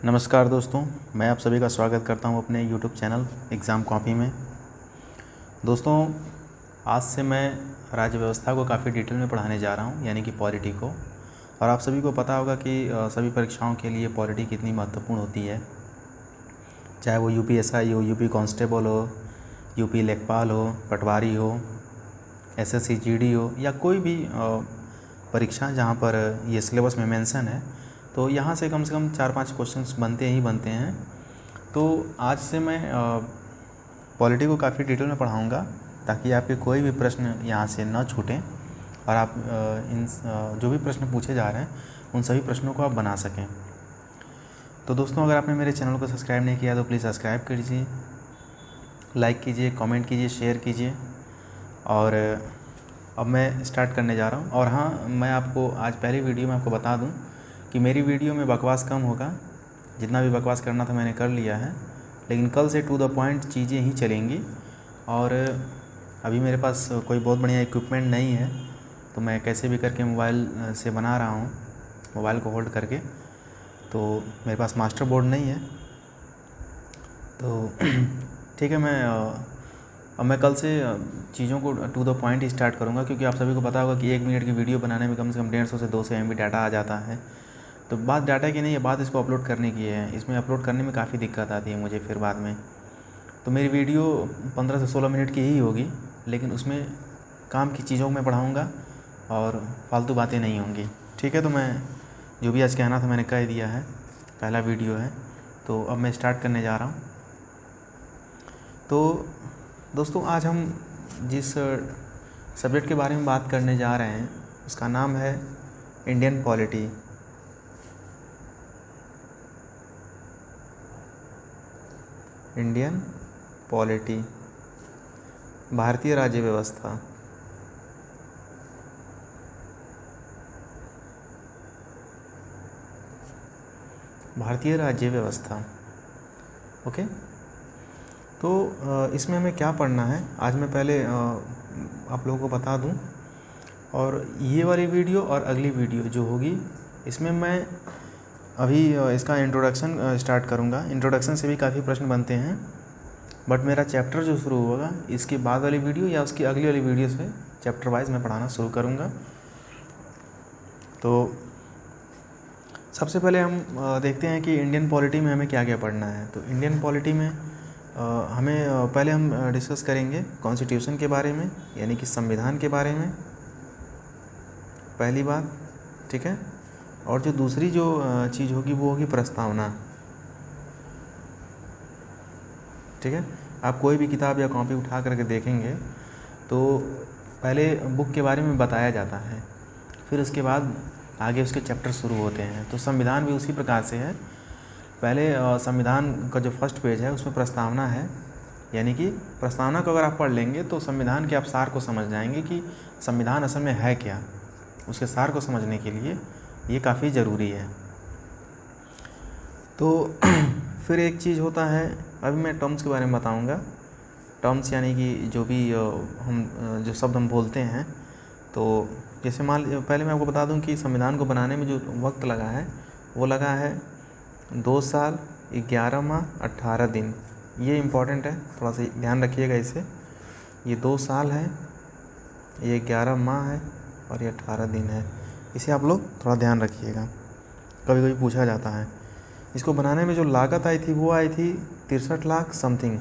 नमस्कार दोस्तों, मैं आप सभी का स्वागत करता हूं अपने यूट्यूब चैनल एग्ज़ाम कॉपी में। दोस्तों, आज से मैं राज्य व्यवस्था को काफ़ी डिटेल में पढ़ाने जा रहा हूं, यानी कि पॉलिटी को। और आप सभी को पता होगा कि सभी परीक्षाओं के लिए पॉलिटी कितनी महत्वपूर्ण होती है, चाहे वो यूपीएसआई हो, यूपी कांस्टेबल हो, यूपी लेखपाल हो, पटवारी हो, एसएससी जीडी हो, या कोई भी परीक्षा जहाँ पर ये सिलेबस में मेंशन है, तो यहाँ से कम 4-5 क्वेश्चंस बनते हैं। तो आज से मैं पॉलिटी को काफ़ी डिटेल में पढ़ाऊँगा, ताकि आपके कोई भी प्रश्न यहाँ से न छूटें और आप जो भी प्रश्न पूछे जा रहे हैं उन सभी प्रश्नों को आप बना सकें। तो दोस्तों, अगर आपने मेरे चैनल को सब्सक्राइब नहीं किया तो प्लीज़ सब्सक्राइब कीजिए, लाइक कीजिए, कमेंट कीजिए, शेयर कीजिए। और अब मैं स्टार्ट करने जा रहा हूँ। और हाँ, मैं आपको आज पहली वीडियो में आपको बता दूँ कि मेरी वीडियो में बकवास कम होगा। जितना भी बकवास करना था मैंने कर लिया है, लेकिन कल से टू द पॉइंट चीज़ें ही चलेंगी। और अभी मेरे पास कोई बहुत बढ़िया इक्विपमेंट नहीं है, तो मैं कैसे भी करके मोबाइल से बना रहा हूँ, मोबाइल को होल्ड करके। तो मेरे पास मास्टर बोर्ड नहीं है, तो ठीक है। अब मैं कल से चीज़ों को टू द पॉइंट ही स्टार्ट करूँगा, क्योंकि आप सभी को पता होगा कि 1 मिनट की वीडियो बनाने में कम से कम 150 से 200 MB डाटा आ जाता है। तो बात डाटा की नहीं है, बात इसको अपलोड करने की है। इसमें अपलोड करने में काफ़ी दिक्कत आती है मुझे फिर बाद में। तो मेरी वीडियो 15 से 16 मिनट की ही होगी, लेकिन उसमें काम की चीज़ों को मैं पढ़ाऊँगा और फालतू बातें नहीं होंगी। ठीक है, तो मैं जो भी आज कहना था मैंने कह दिया है। पहला वीडियो है, तो अब मैं स्टार्ट करने जा रहा हूँ। तो दोस्तों, आज हम जिस सब्जेक्ट के बारे में बात करने जा रहे हैं उसका नाम है इंडियन पॉलिटी। इंडियन पॉलिटी, भारतीय राज्य व्यवस्था। भारतीय राज्य व्यवस्था, ओके। तो इसमें हमें क्या पढ़ना है, आज मैं पहले आप लोगों को बता दूं। और ये वाली वीडियो और अगली वीडियो जो होगी, इसमें मैं अभी इसका इंट्रोडक्शन स्टार्ट करूंगा। इंट्रोडक्शन से भी काफ़ी प्रश्न बनते हैं, बट मेरा चैप्टर जो शुरू होगा इसके बाद वाली वीडियो या उसकी अगली वाली वीडियो से चैप्टर वाइज मैं पढ़ाना शुरू करूँगा। तो सबसे पहले हम देखते हैं कि इंडियन पॉलिटी में हमें क्या क्या पढ़ना है। तो इंडियन पॉलिटी में हमें पहले हम डिस्कस करेंगे कॉन्स्टिट्यूशन के बारे में, यानी कि संविधान के बारे में, पहली बात। ठीक है, और जो दूसरी जो चीज़ होगी वो होगी प्रस्तावना। ठीक है, आप कोई भी किताब या कॉपी उठा करके देखेंगे तो पहले बुक के बारे में बताया जाता है, फिर उसके बाद आगे उसके चैप्टर शुरू होते हैं। तो संविधान भी उसी प्रकार से है। पहले संविधान का जो फर्स्ट पेज है उसमें प्रस्तावना है, यानी कि प्रस्तावना को अगर आप पढ़ लेंगे तो संविधान के आप सार को समझ जाएंगे कि संविधान असल में है क्या। उसके सार को समझने के लिए ये काफ़ी ज़रूरी है। तो फिर एक चीज़ होता है, अभी मैं टर्म्स के बारे में बताऊंगा। टर्म्स यानी कि जो भी जो शब्द हम बोलते हैं। तो जैसे पहले मैं आपको बता दूं कि संविधान को बनाने में जो वक्त लगा है वो लगा है 2 साल 11 माह 18 दिन। ये इम्पॉर्टेंट है, थोड़ा सा ध्यान रखिएगा इसे। ये 2 साल है, ये 11 माह है और ये 18 दिन है। इसे आप लोग थोड़ा ध्यान रखिएगा, कभी कभी पूछा जाता है। इसको बनाने में जो लागत आई थी वो आई थी 63 लाख समथिंग।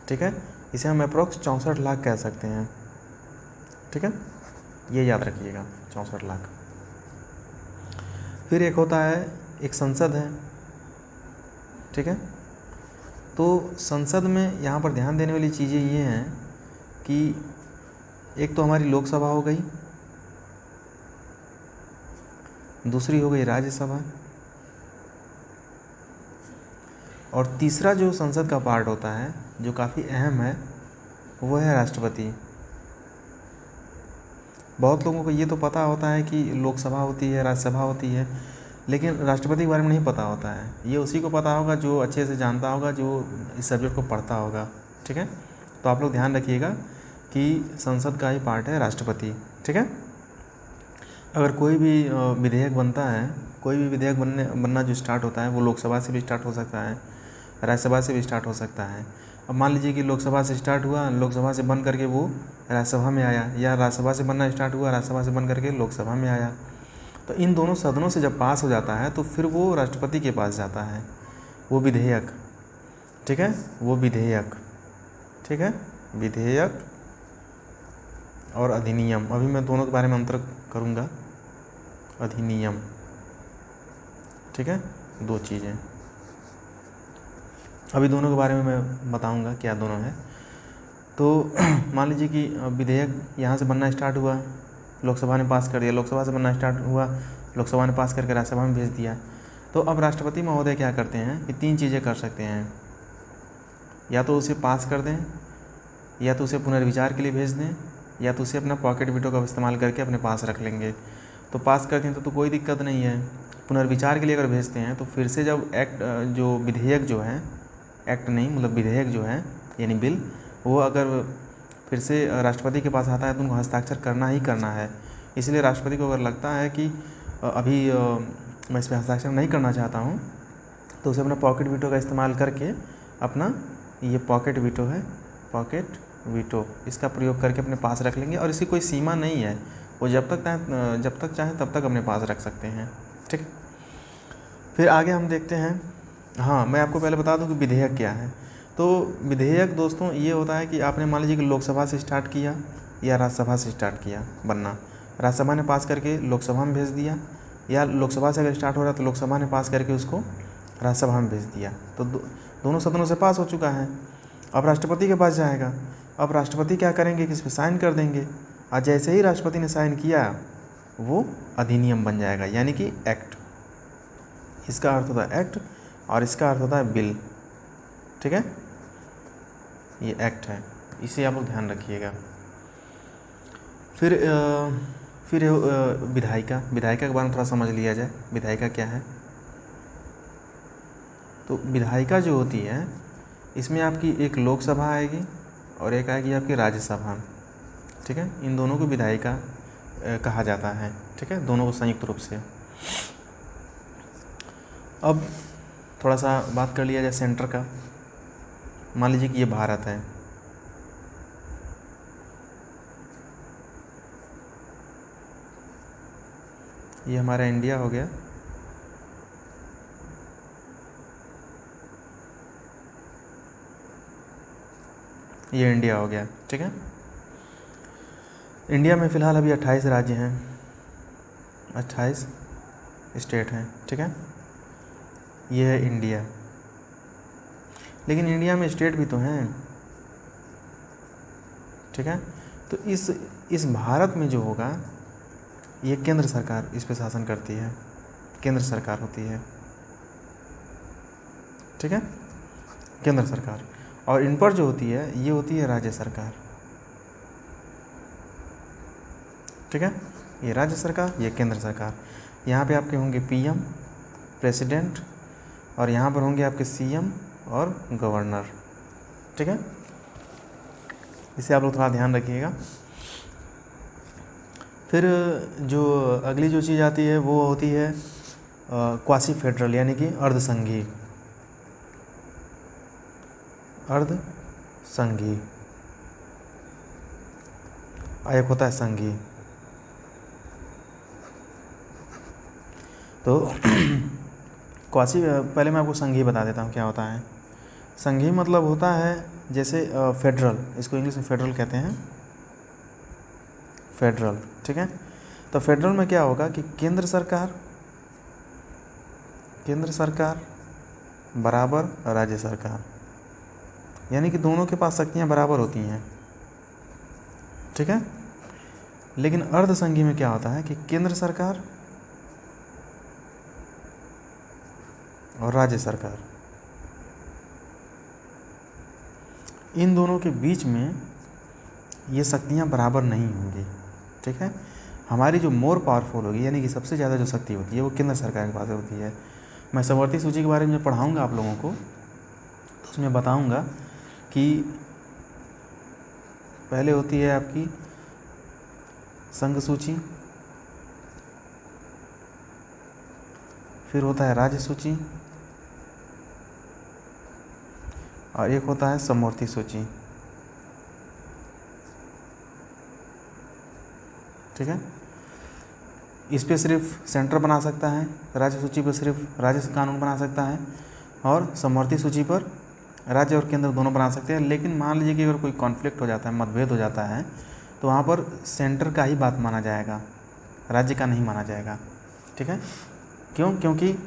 ठीक है, इसे हम अप्रोक्स 64 लाख कह सकते हैं। ठीक है, ये याद रखिएगा, 64 लाख। फिर एक होता है, एक संसद है। ठीक है, तो संसद में यहाँ पर ध्यान देने वाली चीज़ें ये हैं कि एक तो हमारी लोकसभा हो गई, दूसरी हो गई राज्यसभा, और तीसरा जो संसद का पार्ट होता है जो काफ़ी अहम है वो है राष्ट्रपति। बहुत लोगों को ये तो पता होता है कि लोकसभा होती है, राज्यसभा होती है, लेकिन राष्ट्रपति के बारे में नहीं पता होता है। ये उसी को पता होगा जो अच्छे से जानता होगा, जो इस सब्जेक्ट को पढ़ता होगा। ठीक है, तो आप लोग ध्यान रखिएगा कि संसद का ही पार्ट है राष्ट्रपति। ठीक है, अगर कोई भी विधेयक बनता है कोई भी विधेयक बनना जो स्टार्ट होता है वो लोकसभा से भी स्टार्ट हो सकता है, राज्यसभा से भी स्टार्ट हो सकता है। अब मान लीजिए कि लोकसभा से स्टार्ट हुआ, लोकसभा से बन करके वो राज्यसभा में आया, या राज्यसभा से बनना स्टार्ट हुआ, राज्यसभा से बन करके लोकसभा में आया। तो इन दोनों सदनों से जब पास हो जाता है तो फिर वो राष्ट्रपति के पास जाता है, वो विधेयक, ठीक है, वो विधेयक, ठीक है, विधेयक और अधिनियम। अभी मैं दोनों के बारे में अंतर करूँगा, अधिनियम, ठीक है, दो चीज़ें अभी दोनों के बारे में मैं बताऊंगा क्या दोनों है। तो मान लीजिए कि विधेयक यहाँ से बनना स्टार्ट हुआ, लोकसभा ने पास कर दिया, लोकसभा से बनना स्टार्ट हुआ, लोकसभा ने पास करके राज्यसभा में भेज दिया। तो अब राष्ट्रपति महोदय क्या करते हैं कि 3 चीज़ें कर सकते हैं, या तो उसे पास कर दें, या तो उसे पुनर्विचार के लिए भेज दें, या तो उसे अपना पॉकेट वीटो का इस्तेमाल करके अपने पास रख लेंगे। तो पास कर दें तो कोई दिक्कत नहीं है। पुनर्विचार के लिए अगर भेजते हैं तो फिर से जब एक्ट जो विधेयक जो है, एक्ट नहीं मतलब विधेयक जो है यानी बिल, वो अगर फिर से राष्ट्रपति के पास आता है तो उनको हस्ताक्षर करना ही करना है। इसलिए राष्ट्रपति को अगर लगता है कि अभी मैं इस पर हस्ताक्षर नहीं करना चाहता हूँ, तो उसे अपना पॉकेट वीटो का इस्तेमाल करके अपना ये पॉकेट वीटो है, पॉकेट वीटो, इसका प्रयोग करके अपने पास रख लेंगे। और इसकी कोई सीमा नहीं है, वो जब तक चाहे तब तक अपने पास रख सकते हैं, ठीक। फिर आगे हम देखते हैं। हाँ, मैं आपको पहले बता दूं कि विधेयक क्या है। तो विधेयक दोस्तों ये होता है कि आपने मान लीजिए कि लोकसभा से स्टार्ट किया या राज्यसभा से स्टार्ट किया बनना, राज्यसभा ने पास करके लोकसभा में भेज दिया, या लोकसभा से अगर स्टार्ट हो रहा है तो लोकसभा ने पास करके उसको राज्यसभा में भेज दिया। तो दोनों सदनों से पास हो चुका है। अब राष्ट्रपति के पास जाएगा। अब राष्ट्रपति क्या करेंगे कि इस पर साइन कर देंगे, और जैसे ही राष्ट्रपति ने साइन किया वो अधिनियम बन जाएगा, यानी कि एक्ट। इसका अर्थ होता है एक्ट और इसका अर्थ होता है बिल, ठीक है, ये एक्ट है, इसे आप लोग ध्यान रखिएगा। फिर विधायिका के बारे में थोड़ा समझ लिया जाए। विधायिका क्या है? तो विधायिका जो होती है इसमें आपकी एक लोकसभा आएगी और एक आएगी आपकी राज्यसभा, ठीक है। इन दोनों को विधायिका कहा जाता है, ठीक है, दोनों को संयुक्त रूप से। अब थोड़ा सा बात कर लिया जाए सेंटर का। मान लीजिए कि ये भारत है, ये हमारा इंडिया हो गया, ये इंडिया हो गया, ठीक है। इंडिया में फ़िलहाल अभी 28 राज्य हैं, 28 स्टेट हैं, ठीक है। ये है इंडिया, लेकिन इंडिया में स्टेट भी तो हैं, ठीक है। तो इस भारत में जो होगा ये केंद्र सरकार इस पे शासन करती है, केंद्र सरकार होती है, ठीक है, केंद्र सरकार। और इन पर जो होती है ये होती है राज्य सरकार, ठीक है, ये राज्य सरकार, ये केंद्र सरकार। यहाँ पे आपके होंगे पीएम, प्रेसिडेंट, और यहाँ पर होंगे आपके सीएम और गवर्नर, ठीक है। इसे आप लोग थोड़ा ध्यान रखिएगा। फिर जो अगली जो चीज़ आती है वो होती है क्वासी फेडरल, यानी कि अर्धसंघी, अर्धसंघी, एक होता है संघी। तो क्वासी, पहले मैं आपको संघी बता देता हूँ क्या होता है। संघी मतलब होता है जैसे फेडरल, इसको इंग्लिश में फेडरल कहते हैं, फेडरल, ठीक है। तो फेडरल में क्या होगा कि केंद्र सरकार बराबर राज्य सरकार, यानी कि दोनों के पास शक्तियाँ बराबर होती हैं, ठीक है। लेकिन अर्धसंघी में क्या होता है कि केंद्र सरकार और राज्य सरकार, इन दोनों के बीच में ये शक्तियाँ बराबर नहीं होंगी, ठीक है। हमारी जो मोर पावरफुल होगी, यानी कि सबसे ज़्यादा जो शक्ति होती है वो केंद्र सरकार के पास होती है। मैं समवर्ती सूची के बारे में पढ़ाऊँगा आप लोगों को, तो उसमें बताऊँगा कि पहले होती है आपकी संघ सूची, फिर होता है राज्य सूची और एक होता है समवर्ती सूची। ठीक है, इस पे सिर्फ सेंटर बना सकता है, राज्य सूची पर सिर्फ राज्य कानून बना सकता है और समवर्ती सूची पर राज्य और केंद्र दोनों बना सकते हैं। लेकिन मान लीजिए कि अगर कोई कॉन्फ्लिक्ट हो जाता है, मतभेद हो जाता है, तो वहाँ पर सेंटर का ही बात माना जाएगा, राज्य का नहीं माना जाएगा। ठीक है, क्यों? क्योंकि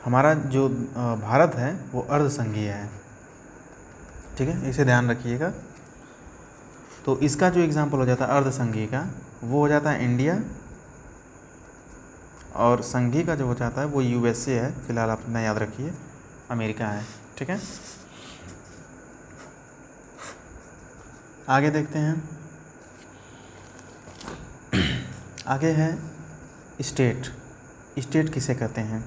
हमारा जो भारत है वो अर्धसंघीय है। ठीक है, इसे ध्यान रखिएगा। तो इसका जो एग्जाम्पल हो जाता है अर्धसंघीय का, वो हो जाता है इंडिया, और संघीय का जो हो जाता है वो यूएसए है। फिलहाल आप अपना याद रखिए, अमेरिका है। ठीक है, आगे देखते हैं। आगे है स्टेट। स्टेट किसे कहते हैं?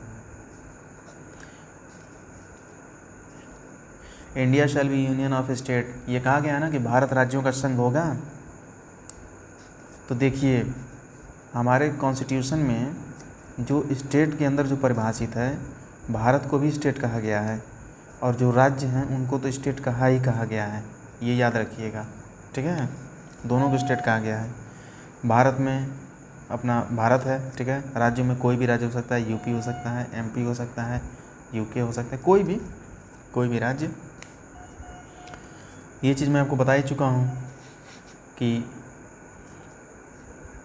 India shall be union of state. ये कहा गया ना कि भारत राज्यों का संघ होगा। तो देखिए, हमारे कॉन्स्टिट्यूशन में जो स्टेट के अंदर जो परिभाषित है, भारत को भी स्टेट कहा गया है, और जो राज्य हैं उनको तो स्टेट कहा ही कहा गया है। ये याद रखिएगा। ठीक है, दोनों को स्टेट कहा गया है। भारत में अपना भारत है। ठीक है, राज्यों में कोई भी राज्य हो सकता है, यूपी हो सकता है, एमपी हो सकता है, यूके हो सकता है, कोई भी राज्य। ये चीज़ मैं आपको बता ही चुका हूँ कि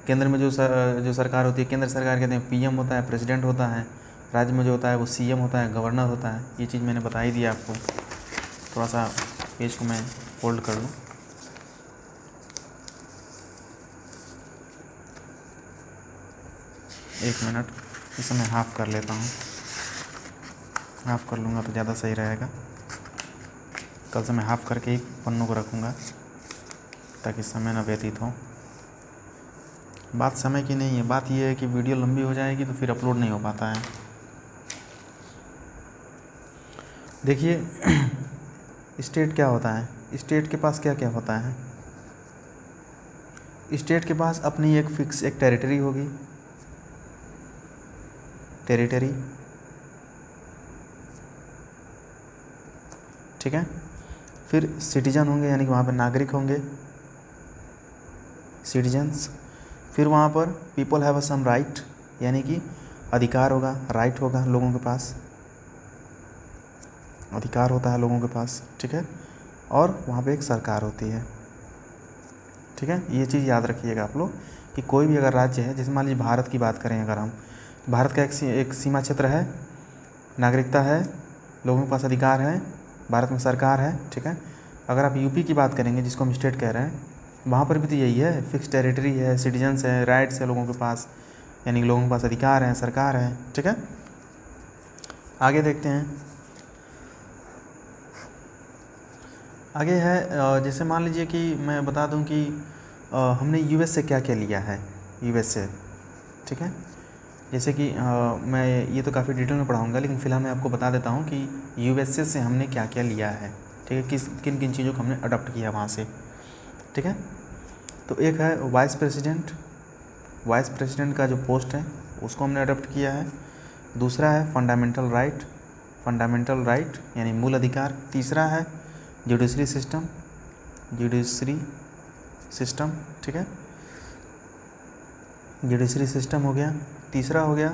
केंद्र में जो सरकार होती है, केंद्र सरकार कहते हैं पीएम होता है, प्रेसिडेंट होता है। राज्य में जो होता है वो सीएम होता है, गवर्नर होता है। ये चीज़ मैंने बता ही दिया आपको। थोड़ा सा पेज को मैं होल्ड कर लूँ। एक मिनट, इसे मैं हाफ़ कर लेता हूँ। हाफ़ कर लूँगा तो ज़्यादा सही रहेगा। कल से मैं हाफ़ करके ही पन्नों को रखूँगा ताकि समय न व्यतीत हो। बात समय की नहीं है, बात यह है कि वीडियो लंबी हो जाएगी तो फिर अपलोड नहीं हो पाता है। देखिए, स्टेट क्या होता है? स्टेट के पास क्या क्या होता है? स्टेट के पास अपनी एक फिक्स एक टेरिटरी होगी, टेरिटरी। ठीक है, फिर सिटीजन होंगे, यानी कि वहाँ पर नागरिक होंगे, सिटीजन्स। फिर वहाँ पर पीपल हैव सम राइट, यानी कि अधिकार होगा, राइट होगा, लोगों के पास अधिकार होता है लोगों के पास। ठीक है, और वहाँ पे एक सरकार होती है। ठीक है, ये चीज़ याद रखिएगा आप लोग कि कोई भी अगर राज्य है, जैसे मान लीजिए भारत की बात करें अगर हम, भारत का एक सीमा क्षेत्र है, नागरिकता है, लोगों के पास अधिकार है, भारत में सरकार है। ठीक है, अगर आप यूपी की बात करेंगे, जिसको हम स्टेट कह रहे हैं, वहाँ पर भी तो यही है, फिक्स टेरिटरी है, सिटीजन्स है, राइट्स है लोगों के पास, यानी लोगों के पास अधिकार है, सरकार है। ठीक है, आगे देखते हैं। आगे है, जैसे मान लीजिए कि मैं बता दूं कि हमने यूएस से क्या क्या लिया है, यूएस से। ठीक है, जैसे कि मैं ये तो काफ़ी डिटेल में पढ़ाऊँगा, लेकिन फ़िलहाल मैं आपको बता देता हूँ कि यूएसए से हमने क्या क्या लिया है। ठीक है, किन किन चीज़ों को हमने अडॉप्ट किया वहाँ से। ठीक है, तो एक है वाइस प्रेसिडेंट। वाइस प्रेसिडेंट का जो पोस्ट है उसको हमने अडॉप्ट किया है। दूसरा है फंडामेंटल राइट, फंडामेंटल राइट यानी मूल अधिकार। तीसरा है जुडिशरी सिस्टम, जुडिशरी सिस्टम। ठीक है, जुडिशरी सिस्टम हो गया। तीसरा हो गया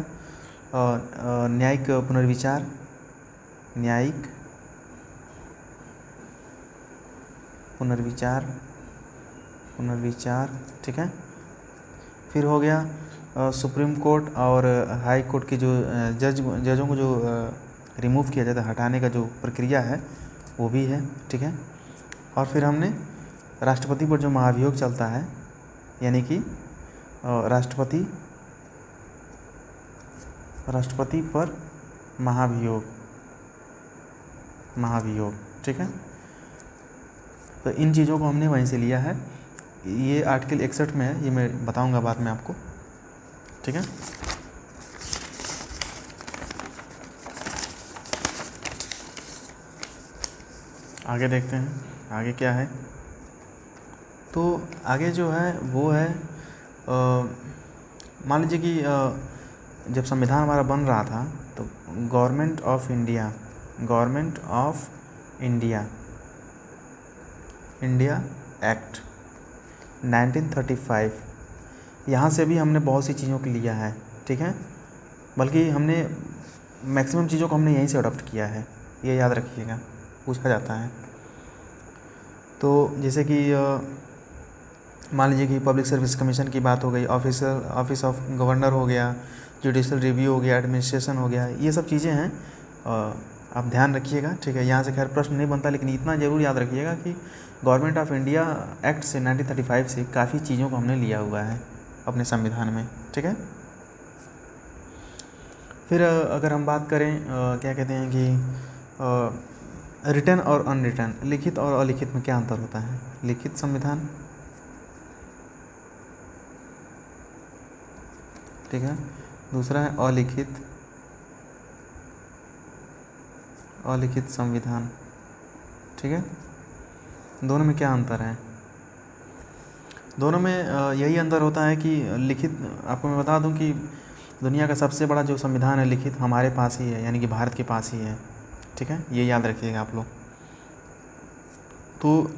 न्यायिक पुनर्विचार, न्यायिक पुनर्विचार, पुनर्विचार। ठीक है, फिर हो गया सुप्रीम कोर्ट और हाई कोर्ट की जो जजों को जो रिमूव किया जाता है, हटाने का जो प्रक्रिया है वो भी है। ठीक है, और फिर हमने राष्ट्रपति पर जो महाभियोग चलता है, यानी कि राष्ट्रपति पर महाभियोग, ठीक है, तो इन चीज़ों को हमने वहीं से लिया है। ये आर्टिकल 61 में है, ये मैं बताऊंगा बाद में आपको। ठीक है, आगे देखते हैं आगे क्या है। तो आगे जो है वो है, मान लीजिए कि जब संविधान हमारा बन रहा था तो government of India, government of India, India act 1935, यहाँ से भी हमने बहुत सी चीज़ों को लिया है, ठीक है, बल्कि हमने मैक्सिमम चीज़ों को हमने यहीं से अडॉप्ट किया है, ये याद रखिएगा, पूछा जाता है। तो जैसे कि मान लीजिए कि पब्लिक सर्विस कमीशन की बात हो गई, ऑफिस ऑफ गवर्नर हो गया, जुडिशल रिव्यू हो गया, एडमिनिस्ट्रेशन हो गया, ये सब चीज़ें हैं, आप ध्यान रखिएगा, ठीक है। यहाँ से खैर प्रश्न नहीं बनता, लेकिन इतना ज़रूर याद रखिएगा कि गवर्नमेंट ऑफ इंडिया एक्ट से 1935 से काफ़ी चीज़ों को हमने लिया हुआ है अपने संविधान में, ठीक है। फिर अगर हम बात करें क्या कहते हैं कि रिटन और अनरिटन, लिखित और अलिखित में क्या अंतर होता है। लिखित संविधान, ठीक है, दूसरा है अलिखित, अलिखित संविधान, ठीक है। दोनों में क्या अंतर है। दोनों में यही अंतर होता है कि लिखित, आपको मैं बता दूं कि दुनिया का सबसे बड़ा जो संविधान है लिखित हमारे पास ही है, यानी कि भारत के पास ही है, ठीक है, ये याद रखिएगा आप लोग। तो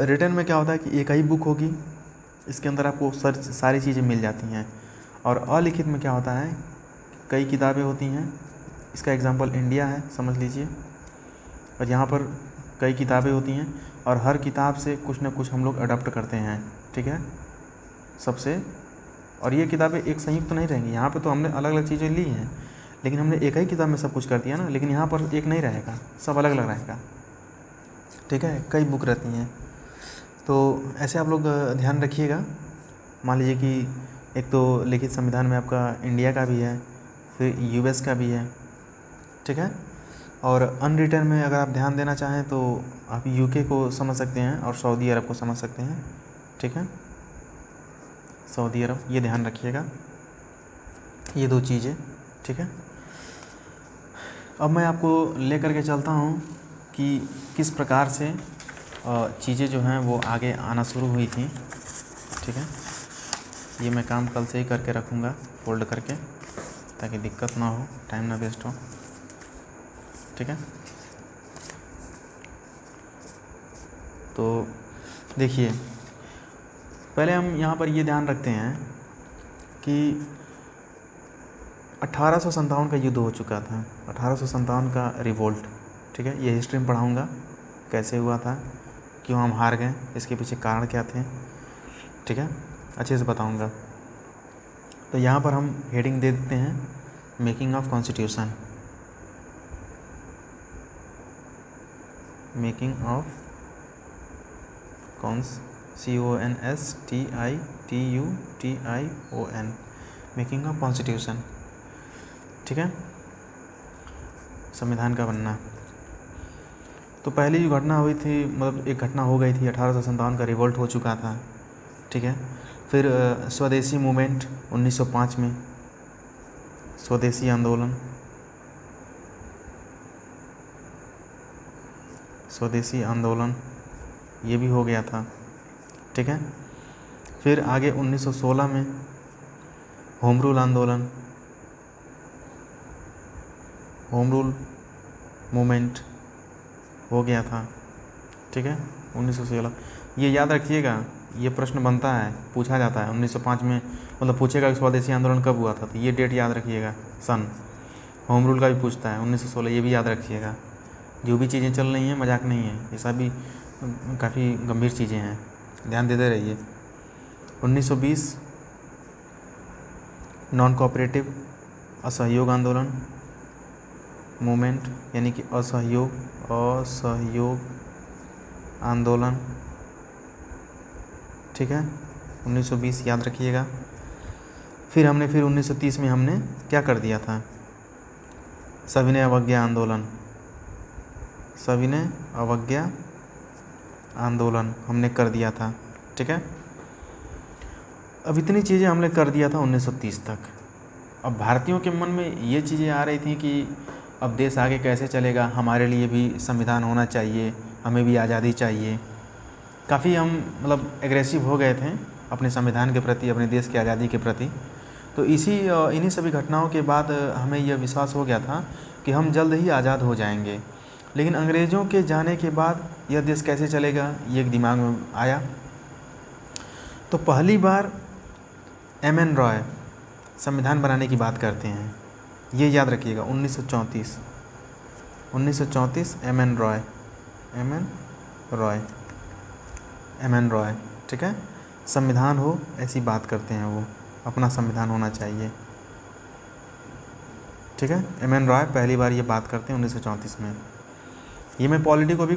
रिटन में क्या होता है कि एक ही बुक होगी, इसके अंदर आपको सारी चीज़ें मिल जाती हैं। और अलिखित में क्या होता है, कई किताबें होती हैं, इसका एग्जांपल इंडिया है, समझ लीजिए, और यहाँ पर कई किताबें होती हैं और हर किताब से कुछ ना कुछ हम लोग अडॉप्ट करते हैं, ठीक है, सबसे। और ये किताबें एक संयुक्त तो नहीं रहेंगी, यहाँ पे तो हमने अलग अलग चीज़ें ली हैं, लेकिन हमने एक ही किताब में सब कुछ कर दिया ना, लेकिन यहाँ पर एक नहीं रहेगा, सब अलग अलग रहेगा, ठीक है, कई बुक रहती हैं। तो ऐसे आप लोग ध्यान रखिएगा। मान लीजिए कि एक तो लिखित संविधान में आपका इंडिया का भी है, फिर यूएस का भी है, ठीक है। और अनरिटन में अगर आप ध्यान देना चाहें तो आप यूके को समझ सकते हैं और सऊदी अरब को समझ सकते हैं, ठीक है, सऊदी अरब, ये ध्यान रखिएगा, ये दो चीज़ें, ठीक है। अब मैं आपको लेकर के चलता हूँ कि किस प्रकार से चीज़ें जो हैं वो आगे आना शुरू हुई थी, ठीक है। ये मैं काम कल से ही करके रखूँगा फोल्ड करके, ताकि दिक्कत ना हो, टाइम ना वेस्ट हो, ठीक है। तो देखिए, पहले हम यहाँ पर ये ध्यान रखते हैं कि 1857 का युद्ध हो चुका था, 1857 का रिवोल्ट, ठीक है, ये हिस्ट्री में पढ़ाऊँगा कैसे हुआ था, क्यों हम हार गए, इसके पीछे कारण क्या थे, ठीक है, अच्छे से बताऊँगा। तो यहाँ पर हम हेडिंग दे देते हैं making of constitution, making of CONSTITUTION, making of constitution, ठीक है, संविधान का बनना। तो पहली जो घटना हुई थी, मतलब एक घटना हो गई थी, 1857 का रिवोल्ट हो चुका था, ठीक है। फिर स्वदेशी मूवमेंट 1905 में, स्वदेशी आंदोलन, स्वदेशी आंदोलन ये भी हो गया था, ठीक है। फिर आगे 1916 में होम रूल आंदोलन, होम रूल मूवमेंट हो गया था, ठीक है, 1916। ये याद रखिएगा, ये प्रश्न बनता है, पूछा जाता है 1905 में, मतलब पूछेगा कि स्वदेशी आंदोलन कब हुआ था, तो ये डेट याद रखिएगा, सन। होम रूल का भी पूछता है 1916, ये भी याद रखिएगा। जो भी चीज़ें चल रही हैं मजाक नहीं है, ये सब भी काफ़ी गंभीर चीज़ें हैं, ध्यान देते रहिए। 1920 नॉन कोऑपरेटिव असहयोग आंदोलन मूवमेंट, यानी कि असहयोग आंदोलन, ठीक है, 1920 याद रखिएगा। फिर 1930 में हमने क्या कर दिया था, सविनय अवज्ञा आंदोलन, सविनय अवज्ञा आंदोलन हमने कर दिया था, ठीक है। अब इतनी चीज़ें हमने कर दिया था 1930 तक। अब भारतीयों के मन में ये चीज़ें आ रही थी कि अब देश आगे कैसे चलेगा, हमारे लिए भी संविधान होना चाहिए, हमें भी आज़ादी चाहिए। काफ़ी हम मतलब एग्रेसिव हो गए थे अपने संविधान के प्रति, अपने देश की आज़ादी के प्रति। तो इन्हीं सभी घटनाओं के बाद हमें यह विश्वास हो गया था कि हम जल्द ही आज़ाद हो जाएंगे। लेकिन अंग्रेज़ों के जाने के बाद यह देश कैसे चलेगा, ये एक दिमाग में आया। तो पहली बार एम.एन. रॉय संविधान बनाने की बात करते हैं, ये याद रखिएगा। 1934 एम.एन. रॉय, ठीक है। संविधान हो ऐसी बात करते हैं वो, अपना संविधान होना चाहिए, ठीक है। एम.एन. रॉय पहली बार ये बात करते हैं 1934 में। ये मैं पॉलिटी को भी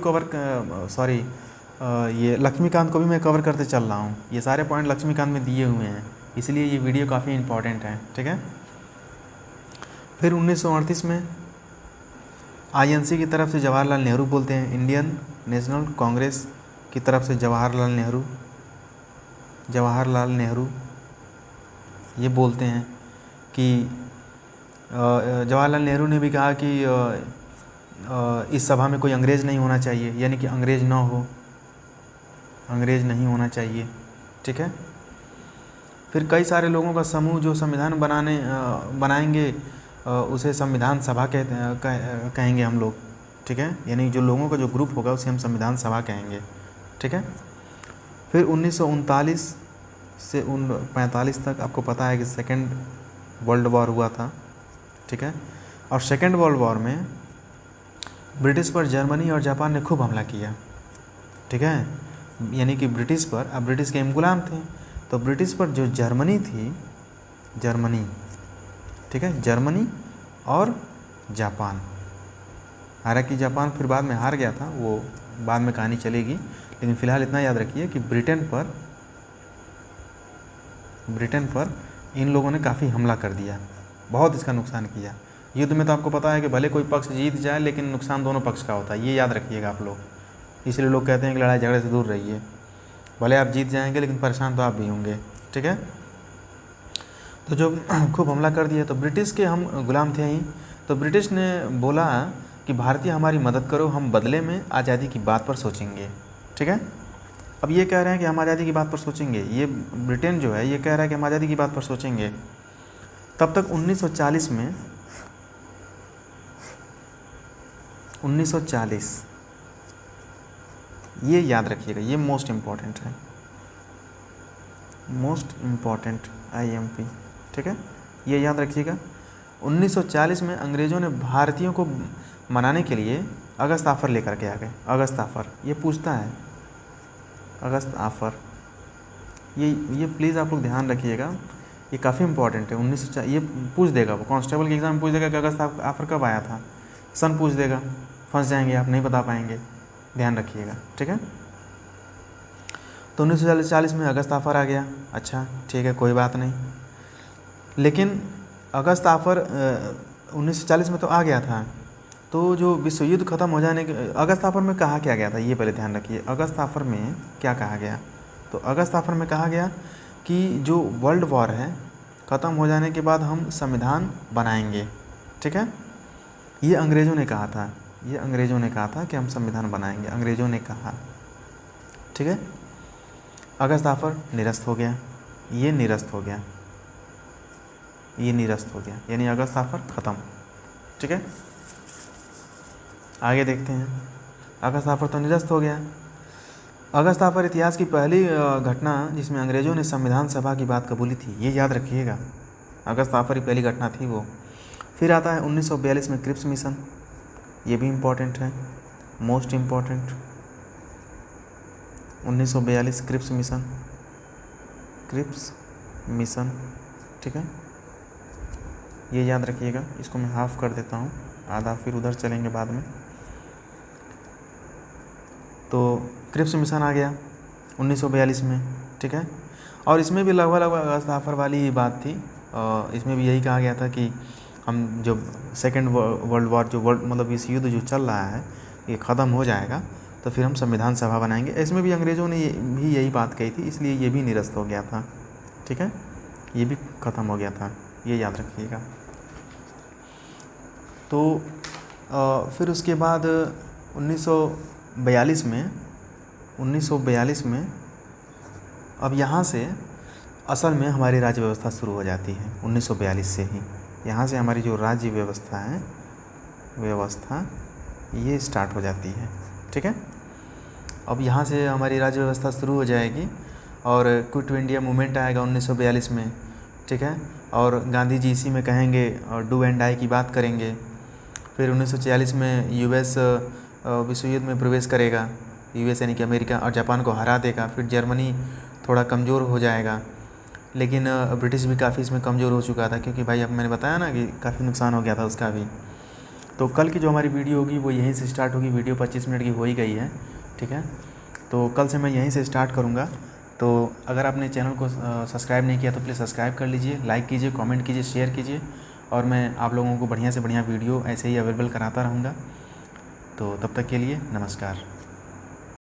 ये लक्ष्मीकांत को भी मैं कवर करते चल रहा हूँ। ये सारे पॉइंट लक्ष्मीकांत में दिए हुए हैं, इसलिए ये वीडियो काफ़ी इम्पॉर्टेंट है, ठीक है। फिर 1938 में आईएनसी की तरफ से जवाहरलाल नेहरू बोलते हैं, इंडियन नेशनल कांग्रेस की तरफ से जवाहरलाल ये बोलते हैं कि जवाहरलाल नेहरू ने भी कहा कि इस सभा में कोई अंग्रेज़ नहीं होना चाहिए, यानी कि अंग्रेज़ नहीं होना चाहिए, ठीक है। फिर कई सारे लोगों का समूह जो संविधान बनाएंगे उसे संविधान सभा कहेंगे हम लोग, ठीक है। यानी जो लोगों का जो ग्रुप होगा उसे हम संविधान सभा कहेंगे, ठीक है। फिर 1939 से 1945 तक आपको पता है कि सेकेंड वर्ल्ड वॉर हुआ था, ठीक है। और सेकेंड वर्ल्ड वॉर में ब्रिटिश पर जर्मनी और जापान ने खूब हमला किया, ठीक है। यानी कि ब्रिटिश पर, अब ब्रिटिश के हम गुलाम थे, तो ब्रिटिश पर जो जर्मनी थी, ठीक है, जर्मनी और जापान, हालांकि जापान फिर बाद में हार गया था, वो बाद में कहानी चलेगी, लेकिन फ़िलहाल इतना याद रखिए कि ब्रिटेन पर इन लोगों ने काफ़ी हमला कर दिया, बहुत इसका नुकसान किया। युद्ध में तो आपको पता है कि भले कोई पक्ष जीत जाए लेकिन नुकसान दोनों पक्ष का होता है, ये याद रखिएगा आप लोग। इसलिए लोग कहते हैं कि लड़ाई झगड़े से दूर रहिए, भले आप जीत जाएंगे लेकिन परेशान तो आप भी होंगे, ठीक है। तो जो खूब हमला कर दिया, तो ब्रिटिश के हम गुलाम थे ही, तो ब्रिटिश ने बोला कि भारतीय हमारी मदद करो, हम बदले में आज़ादी की बात पर सोचेंगे, ठीक है। अब ये कह रहे हैं कि हम आज़ादी की बात पर सोचेंगे, ये ब्रिटेन जो है ये कह रहा है कि हम आज़ादी की बात पर सोचेंगे। तब तक 1940 में 1940 ये याद रखिएगा, ये मोस्ट इम्पॉर्टेंट है, IMP, ठीक है, ये याद रखिएगा। 1940 में अंग्रेज़ों ने भारतीयों को मनाने के लिए अगस्त आफर लेकर के आ गए। अगस्त आफर ये पूछता है, अगस्त आफर, ये प्लीज़ आप लोग ध्यान रखिएगा, ये काफ़ी इंपॉर्टेंट है। 1940 ये पूछ देगा, वो कांस्टेबल के एग्ज़ाम में पूछ देगा कि अगस्त आफर कब आया था, सन पूछ देगा, फंस जाएंगे आप, नहीं बता पाएंगे, ध्यान रखिएगा, ठीक है। तो 1940 में अगस्त आफर आ गया, अच्छा ठीक है, कोई बात नहीं। लेकिन अगस्त आफर 1940 में तो आ गया था, तो जो विश्व युद्ध खत्म हो जाने के अगस्त आफर में कहा क्या गया था, ये पहले ध्यान रखिए। अगस्त आफर में क्या कहा गया, तो अगस्त आफर में कहा गया कि जो वर्ल्ड वॉर है ख़त्म हो जाने के बाद हम संविधान बनाएंगे, ठीक है। ये अंग्रेज़ों ने कहा था, कि हम संविधान बनाएंगे, अंग्रेज़ों ने कहा, ठीक है। अगस्त आफर निरस्त हो गया, ये निरस्त हो गया, यानी अगस्त आफर ख़त्म, ठीक है। आगे देखते हैं, अगस्त आफर तो निरस्त हो गया। अगस्त आफर इतिहास की पहली घटना जिसमें अंग्रेज़ों ने संविधान सभा की बात कबूली थी, ये याद रखिएगा, अगस्त आफर ही पहली घटना थी वो। फिर आता है 1942 में क्रिप्स मिशन, ये भी इम्पॉर्टेंट है, मोस्ट इम्पॉर्टेंट। 1942 क्रिप्स मिशन, ठीक है, ये याद रखिएगा। इसको मैं हाफ कर देता हूँ, आधा फिर उधर चलेंगे बाद में। तो क्रिप्स मिशन आ गया 1942 में, ठीक है। और इसमें भी लगभग अगस्त आफर वाली ही बात थी, इसमें भी यही कहा गया था कि हम जो सेकेंड वर्ल्ड वॉर जो मतलब इस युद्ध जो चल रहा है ये ख़त्म हो जाएगा तो फिर हम संविधान सभा बनाएंगे। इसमें भी अंग्रेज़ों ने भी यही बात कही थी, इसलिए ये भी निरस्त हो गया था, ठीक है, ये भी ख़त्म हो गया था, ये याद रखिएगा। तो फिर उसके बाद 1942 में अब यहाँ से असल में हमारी राज्य व्यवस्था शुरू हो जाती है 1942 से ही। यहाँ से हमारी जो राज्य व्यवस्था ये स्टार्ट हो जाती है। ठीक है, अब यहाँ से हमारी राज्य व्यवस्था शुरू हो जाएगी और क्विट इंडिया मूवमेंट आएगा 1942 में। ठीक है, और गांधी जी इसी में कहेंगे और डू एंड डाई की बात करेंगे। फिर 1946 में यूएस विश्व युद्ध में प्रवेश करेगा। यूएस यानी कि अमेरिका और जापान को हरा देगा। फिर जर्मनी थोड़ा कमज़ोर हो जाएगा, लेकिन ब्रिटिश भी काफ़ी इसमें कमज़ोर हो चुका था, क्योंकि भाई अब मैंने बताया ना कि काफ़ी नुकसान हो गया था उसका भी। तो कल की जो हमारी वीडियो होगी वो यहीं से स्टार्ट होगी। वीडियो 25 मिनट की हो ही गई है। ठीक है, तो कल से मैं यहीं से स्टार्ट करूँगा। तो अगर आपने चैनल को सब्सक्राइब नहीं किया तो प्लीज़ सब्सक्राइब कर लीजिए, लाइक कीजिए, कमेंट कीजिए, शेयर कीजिए, और मैं आप लोगों को बढ़िया से बढ़िया वीडियो ऐसे ही अवेलेबल कराता रहूँगा। तो तब तक के लिए नमस्कार।